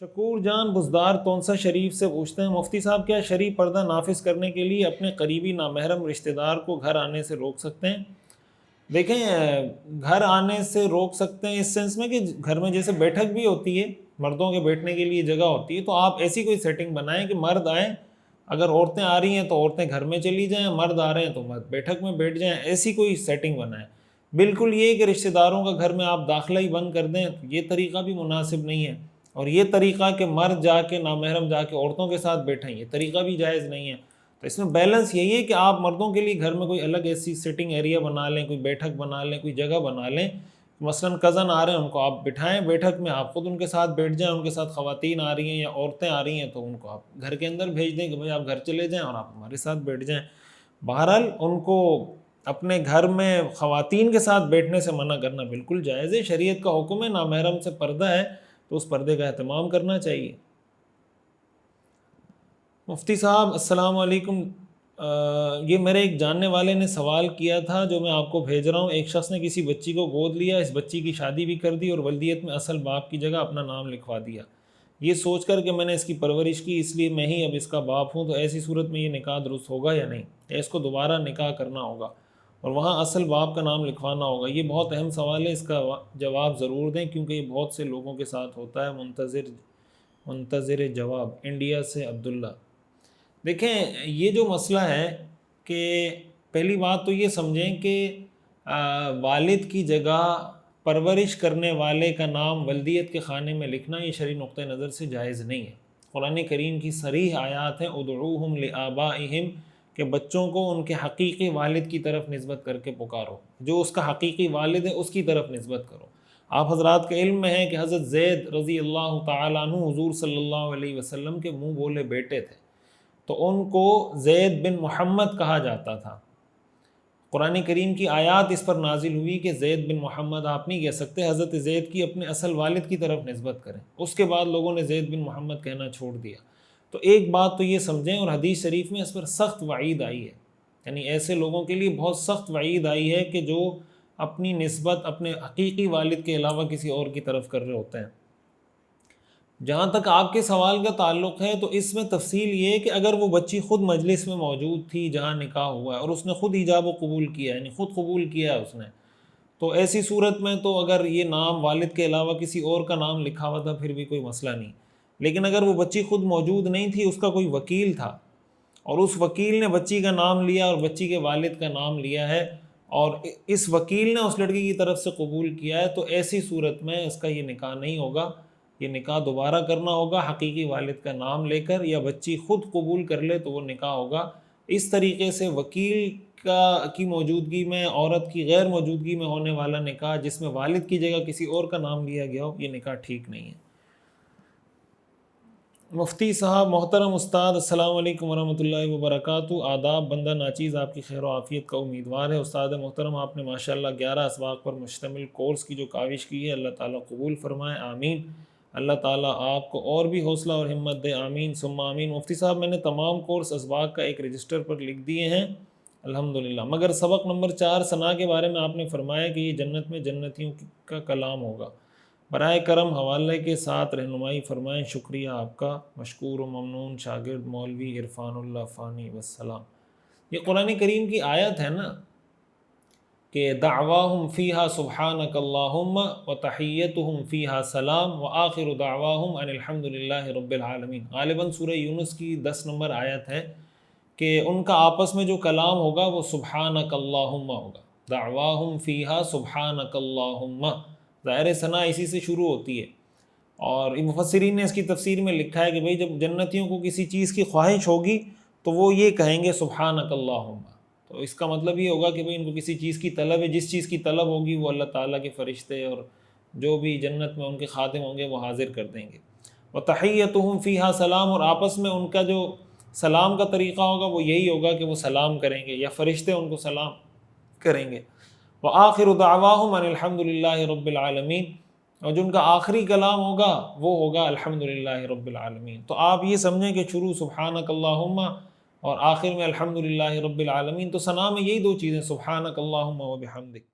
شکور جان بزدار تونسا شریف سے پوچھتے ہیں مفتی صاحب کیا شرعی پردہ نافذ کرنے کے لیے اپنے قریبی نامحرم رشتہ دار کو گھر آنے سے روک سکتے ہیں؟ دیکھیں گھر آنے سے روک سکتے ہیں اس سینس میں کہ گھر میں جیسے بیٹھک بھی ہوتی ہے، مردوں کے بیٹھنے کے لیے جگہ ہوتی ہے، تو آپ ایسی کوئی سیٹنگ بنائیں کہ مرد آئیں، اگر عورتیں آ رہی ہیں تو عورتیں گھر میں چلی جائیں، مرد آ رہے ہیں تو مرد بیٹھک میں بیٹھ جائیں، ایسی کوئی سیٹنگ بنائیں۔ بالکل یہ کہ رشتہ داروں کا گھر میں آپ داخلہ ہی بند کر دیں تو یہ طریقہ بھی مناسب نہیں ہے، اور یہ طریقہ کہ مرد جا کے نامحرم جا کے عورتوں کے ساتھ بیٹھیں یہ طریقہ بھی جائز نہیں ہے۔ تو اس میں بیلنس یہی ہے کہ آپ مردوں کے لیے گھر میں کوئی الگ ایسی سٹنگ ایریا بنا لیں، کوئی بیٹھک بنا لیں، کوئی جگہ بنا لیں، مثلاً کزن آ رہے ہیں ان کو آپ بٹھائیں بیٹھک میں، آپ خود ان کے ساتھ بیٹھ جائیں، ان کے ساتھ خواتین آ رہی ہیں یا عورتیں آ رہی ہیں تو ان کو آپ گھر کے اندر بھیج دیں کہ بھائی آپ گھر چلے جائیں اور آپ ہمارے ساتھ بیٹھ جائیں۔ بہرحال ان کو اپنے گھر میں خواتین کے ساتھ بیٹھنے سے منع کرنا بالکل جائز ہے، شریعت کا حکم ہے، نامحرم سے پردہ ہے تو اس پردے کا اہتمام کرنا چاہیے۔ مفتی صاحب السلام علیکم، یہ میرے ایک جاننے والے نے سوال کیا تھا جو میں آپ کو بھیج رہا ہوں۔ ایک شخص نے کسی بچی کو گود لیا، اس بچی کی شادی بھی کر دی اور ولدیت میں اصل باپ کی جگہ اپنا نام لکھوا دیا، یہ سوچ کر کہ میں نے اس کی پرورش کی اس لیے میں ہی اب اس کا باپ ہوں، تو ایسی صورت میں یہ نکاح درست ہوگا یا نہیں، یا اس کو دوبارہ نکاح کرنا ہوگا اور وہاں اصل باپ کا نام لکھوانا ہوگا؟ یہ بہت اہم سوال ہے، اس کا جواب ضرور دیں کیونکہ یہ بہت سے لوگوں کے ساتھ ہوتا ہے۔ منتظر جواب، انڈیا سے عبداللہ۔ دیکھیں یہ جو مسئلہ ہے کہ پہلی بات تو یہ سمجھیں کہ والد کی جگہ پرورش کرنے والے کا نام ولدیت کے خانے میں لکھنا یہ شرعی نقطہ نظر سے جائز نہیں ہے۔ قرآن کریم کی صریح آیات ہیں ادعوہم لآبائہم، کہ بچوں کو ان کے حقیقی والد کی طرف نسبت کر کے پکارو، جو اس کا حقیقی والد ہے اس کی طرف نسبت کرو۔ آپ حضرات کے علم میں ہے کہ حضرت زید رضی اللہ تعالیٰ عنہ حضور صلی اللہ علیہ وسلم کے منہ بولے بیٹے تھے، تو ان کو زید بن محمد کہا جاتا تھا۔ قرآن کریم کی آیات اس پر نازل ہوئی کہ زید بن محمد آپ نہیں کہہ سکتے، حضرت زید کی اپنے اصل والد کی طرف نسبت کریں، اس کے بعد لوگوں نے زید بن محمد کہنا چھوڑ دیا۔ تو ایک بات تو یہ سمجھیں، اور حدیث شریف میں اس پر سخت وعید آئی ہے، یعنی ایسے لوگوں کے لیے بہت سخت وعید آئی ہے کہ جو اپنی نسبت اپنے حقیقی والد کے علاوہ کسی اور کی طرف کر رہے ہوتے ہیں۔ جہاں تک آپ کے سوال کا تعلق ہے تو اس میں تفصیل یہ ہے کہ اگر وہ بچی خود مجلس میں موجود تھی جہاں نکاح ہوا ہے اور اس نے خود ایجاب و قبول کیا، یعنی خود قبول کیا ہے اس نے، تو ایسی صورت میں تو اگر یہ نام والد کے علاوہ کسی اور کا نام لکھا ہوا تھا پھر بھی کوئی مسئلہ نہیں۔ لیکن اگر وہ بچی خود موجود نہیں تھی، اس کا کوئی وکیل تھا اور اس وکیل نے بچی کا نام لیا اور بچی کے والد کا نام لیا ہے اور اس وکیل نے اس لڑکی کی طرف سے قبول کیا ہے، تو ایسی صورت میں اس کا یہ نکاح نہیں ہوگا، یہ نکاح دوبارہ کرنا ہوگا حقیقی والد کا نام لے کر، یا بچی خود قبول کر لے تو وہ نکاح ہوگا۔ اس طریقے سے وکیل کی موجودگی میں، عورت کی غیر موجودگی میں ہونے والا نکاح جس میں والد کی جگہ کسی اور کا نام لیا گیا ہو، یہ نکاح ٹھیک نہیں ہے۔ مفتی صاحب محترم استاد السلام علیکم ورحمۃ اللہ وبرکاتہ، آداب، بندہ ناچیز آپ کی خیر و عافیت کا امیدوار ہے۔ استاد محترم آپ نے ماشاءاللہ 11 اسباق پر مشتمل کورس کی جو کاوش کی ہے، اللہ تعالیٰ قبول فرمائے، آمین۔ اللہ تعالیٰ آپ کو اور بھی حوصلہ اور ہمت دے، آمین ثم آمین۔ مفتی صاحب میں نے تمام کورس اسباق کا ایک رجسٹر پر لکھ دیے ہیں الحمدللہ، مگر سبق نمبر 4 ثنا کے بارے میں آپ نے فرمایا کہ یہ جنت میں جنتیوں کا کلام ہوگا، برائے کرم حوالے کے ساتھ رہنمائی فرمائیں، شکریہ آپ کا، مشکور و ممنون شاگرد مولوی عرفان اللہ فانی والسلام۔ یہ قرآن کریم کی آیت ہے نا کہ دعواہم فیہا سبحانک اللہم وتحیتہم فیہا سلام وآخر دعواہم ان الحمدللہ رب العالمین۔ غالباً سورہ یونس کی 10 نمبر آیت ہے کہ ان کا آپس میں جو کلام ہوگا وہ سبحانک اللہم ہوگا، دعواہم فیہا سبحانک اللہم، ظاہر ثنا اسی سے شروع ہوتی ہے۔ اور مفسرین نے اس کی تفسیر میں لکھا ہے کہ بھئی جب جنتیوں کو کسی چیز کی خواہش ہوگی تو وہ یہ کہیں گے سبحانک اللہم، تو اس کا مطلب یہ ہوگا کہ بھئی ان کو کسی چیز کی طلب ہے، جس چیز کی طلب ہوگی وہ اللہ تعالیٰ کے فرشتے اور جو بھی جنت میں ان کے خادم ہوں گے وہ حاضر کر دیں گے۔ وتحیتہم فیہا سلام، اور آپس میں ان کا جو سلام کا طریقہ ہوگا وہ یہی ہوگا کہ وہ سلام کریں گے یا فرشتے ان کو سلام کریں گے۔ وآخر دعواہم ان الحمدللہ رب العالمین، اور جو ان کا آخری کلام ہوگا وہ ہوگا الحمدللہ رب العالمین۔ تو آپ یہ سمجھیں کہ شروع سبحانک اللہم اور آخر میں الحمدللہ رب العالمین، تو ثنا میں یہی دو چیزیں، سبحانک اللہم و بحمدک۔